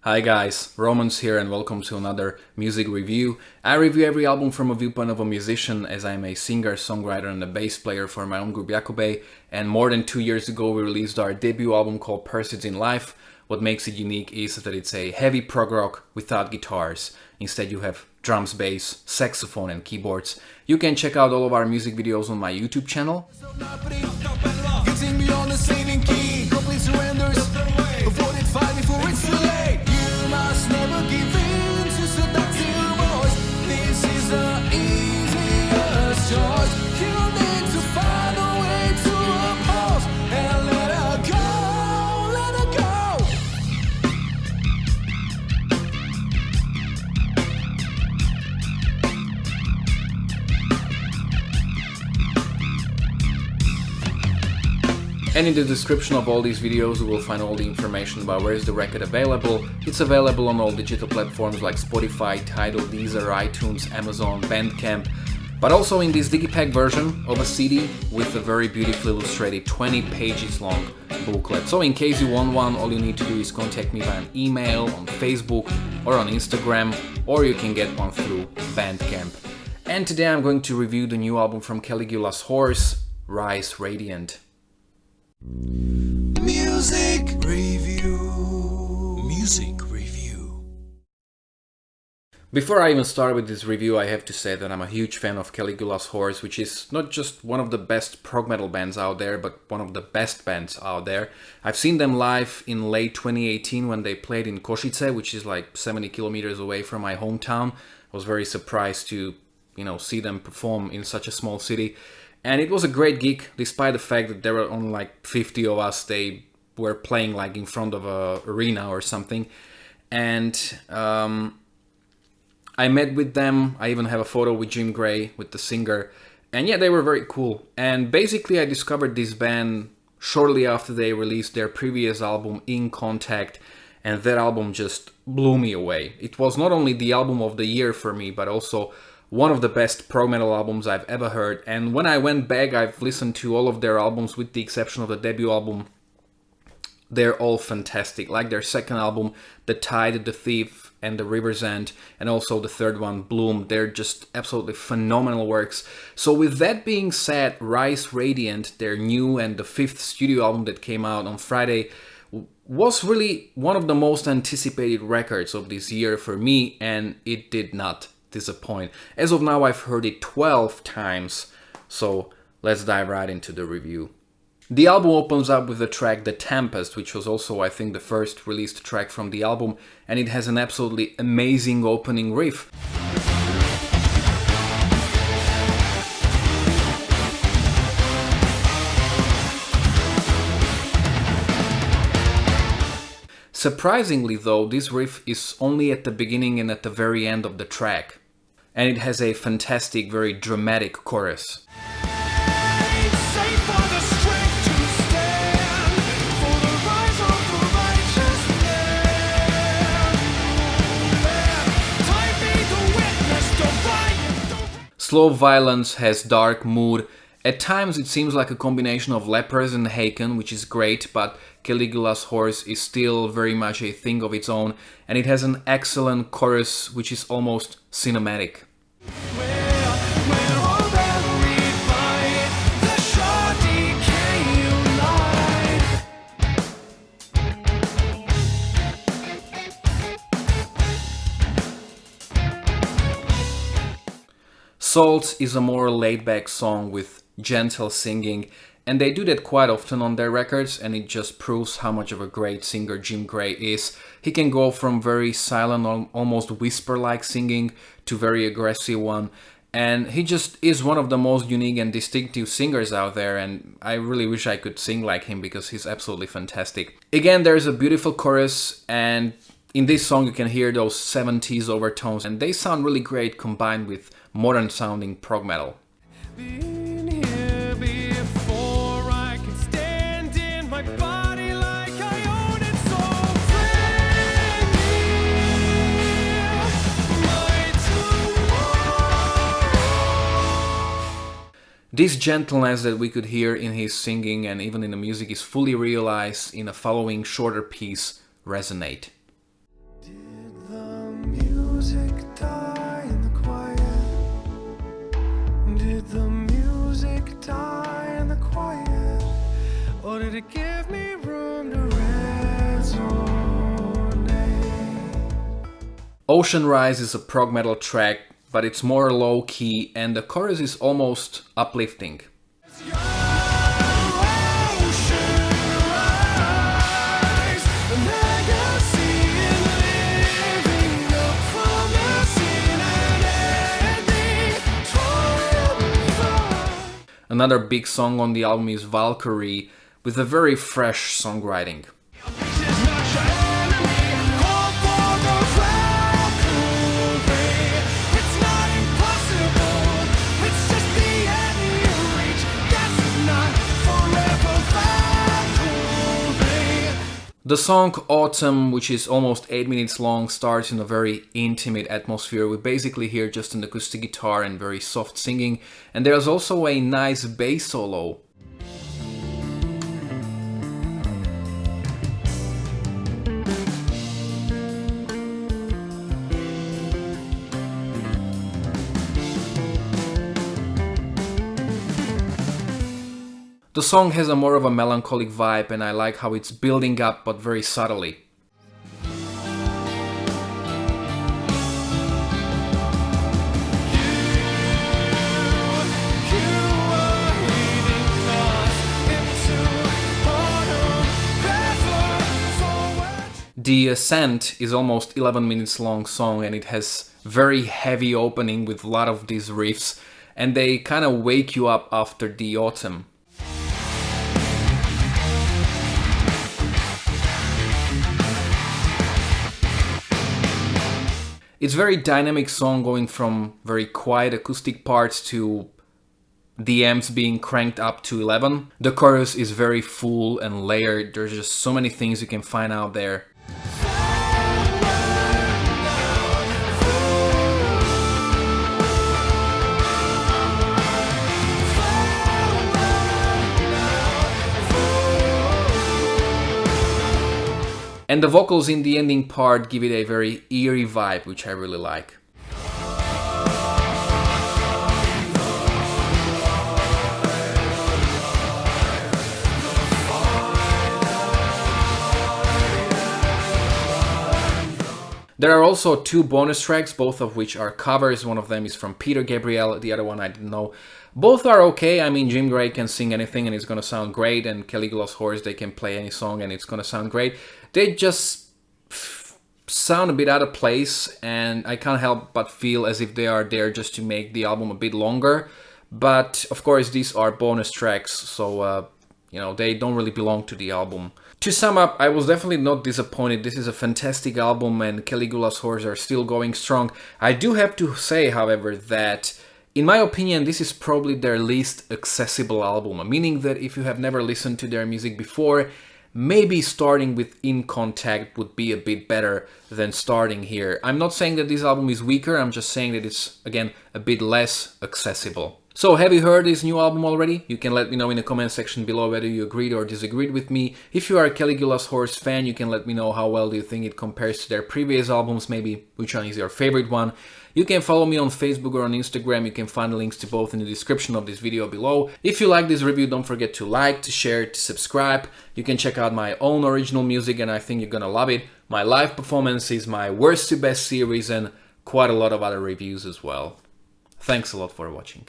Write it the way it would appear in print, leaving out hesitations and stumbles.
Hi guys, Romans here and welcome to another music review. I review every album from a viewpoint of a musician, as I'm a singer, songwriter and a bass player for my own group Jakube, and more than 2 years ago we released our debut album called Pursuits in Life. What makes it unique is that it's a heavy prog rock without guitars. Instead you have drums, bass, saxophone and keyboards. You can check out all of our music videos on my YouTube channel. And in the description of all these videos you will find all the information about where is the record available. It's available on all digital platforms like Spotify, Tidal, Deezer, iTunes, Amazon, Bandcamp, but also in this digipack version of a CD with a very beautifully illustrated 20 pages long booklet. So in case you want one, all you need to do is contact me by an email, on Facebook or on Instagram, or you can get one through Bandcamp. And today I'm going to review the new album from Caligulas' Horse, Rise Radiant. Music review. Before I even start with this review, I have to say that I'm a huge fan of Caligulas' Horse, which is not just one of the best prog metal bands out there, but one of the best bands out there. I've seen them live in late 2018 when they played in Košice, which is like 70 kilometers away from my hometown. I was very surprised to, see them perform in such a small city. And it was a great gig, despite the fact that there were only like 50 of us. They were playing like in front of a arena or something. And I met with them. I even have a photo with Jim Gray, with the singer. And yeah, they were very cool. And basically I discovered this band shortly after they released their previous album, In Contact. And that album just blew me away. It was not only the album of the year for me, but also one of the best prog metal albums I've ever heard. And when I went back, I've listened to all of their albums with the exception of the debut album. They're all fantastic. Like their second album, The Tide, The Thief and The River's End, and also the third one, Bloom. They're just absolutely phenomenal works. So with that being said, Rise Radiant, their new and the fifth studio album that came out on Friday, was really one of the most anticipated records of this year for me, and it did not disappoint. As of now, I've heard it 12 times, so let's dive right into the review. The album opens up with the track The Tempest, which was also, I think, the first released track from the album, and it has an absolutely amazing opening riff. Surprisingly though, this riff is only at the beginning and at the very end of the track. And it has a fantastic, very dramatic chorus. Slow violence has dark mood. At times it seems like a combination of Lepers and Haken, which is great, but Caligulas' Horse is still very much a thing of its own, and it has an excellent chorus which is almost cinematic. Salt is a more laid-back song with gentle singing, and they do that quite often on their records, and it just proves how much of a great singer Jim Gray is. He can go from very silent, almost whisper-like singing to very aggressive one, and he just is one of the most unique and distinctive singers out there, and I really wish I could sing like him because he's absolutely fantastic. Again, there's a beautiful chorus, and in this song you can hear those 70s overtones, and they sound really great combined with modern sounding prog metal. This gentleness that we could hear in his singing and even in the music is fully realized in the following shorter piece, Resonate. music die in the quiet? Did the music die in the quiet? Or did it give me room to resonate? Ocean Rise is a prog metal track, but it's more low key and the chorus is almost uplifting. Another big song on the album is Valkyrie, with a very fresh songwriting. The song Autumn, which is almost 8 minutes long, starts in a very intimate atmosphere. We basically hear just an acoustic guitar and very soft singing, and there's also a nice bass solo. The song has a more of a melancholic vibe and I like how it's building up but very subtly. The Ascent is almost 11 minutes long song and it has very heavy opening with a lot of these riffs and they kind of wake you up after the Autumn. It's a very dynamic song going from very quiet acoustic parts to the amps being cranked up to 11. The chorus is very full and layered. There's just so many things you can find out there. And the vocals in the ending part give it a very eerie vibe, which I really like. There are also 2 bonus tracks, both of which are covers. One of them is from Peter Gabriel, the other one I didn't know. Both are okay. I mean, Jim Gray can sing anything and it's gonna sound great, and Caligulas Horse, they can play any song and it's gonna sound great. They just sound a bit out of place and I can't help but feel as if they are there just to make the album a bit longer. But of course these are bonus tracks, so you know, they don't really belong to the album. To sum up, I was definitely not disappointed. This is a fantastic album and Caligulas Horse are still going strong. I do have to say, however, that in my opinion, this is probably their least accessible album, meaning that if you have never listened to their music before, maybe starting with In Contact would be a bit better than starting here. I'm not saying that this album is weaker, I'm just saying that it's, again, a bit less accessible. So, have you heard this new album already? You can let me know in the comment section below whether you agreed or disagreed with me. If you are a Caligulas Horse fan, you can let me know how well do you think it compares to their previous albums, maybe which one is your favorite one. You can follow me on Facebook or on Instagram. You can find the links to both in the description of this video below. If you like this review, don't forget to like, to share, to subscribe. You can check out my own original music and I think you're gonna love it. My live performances, my worst to best series and quite a lot of other reviews as well. Thanks a lot for watching.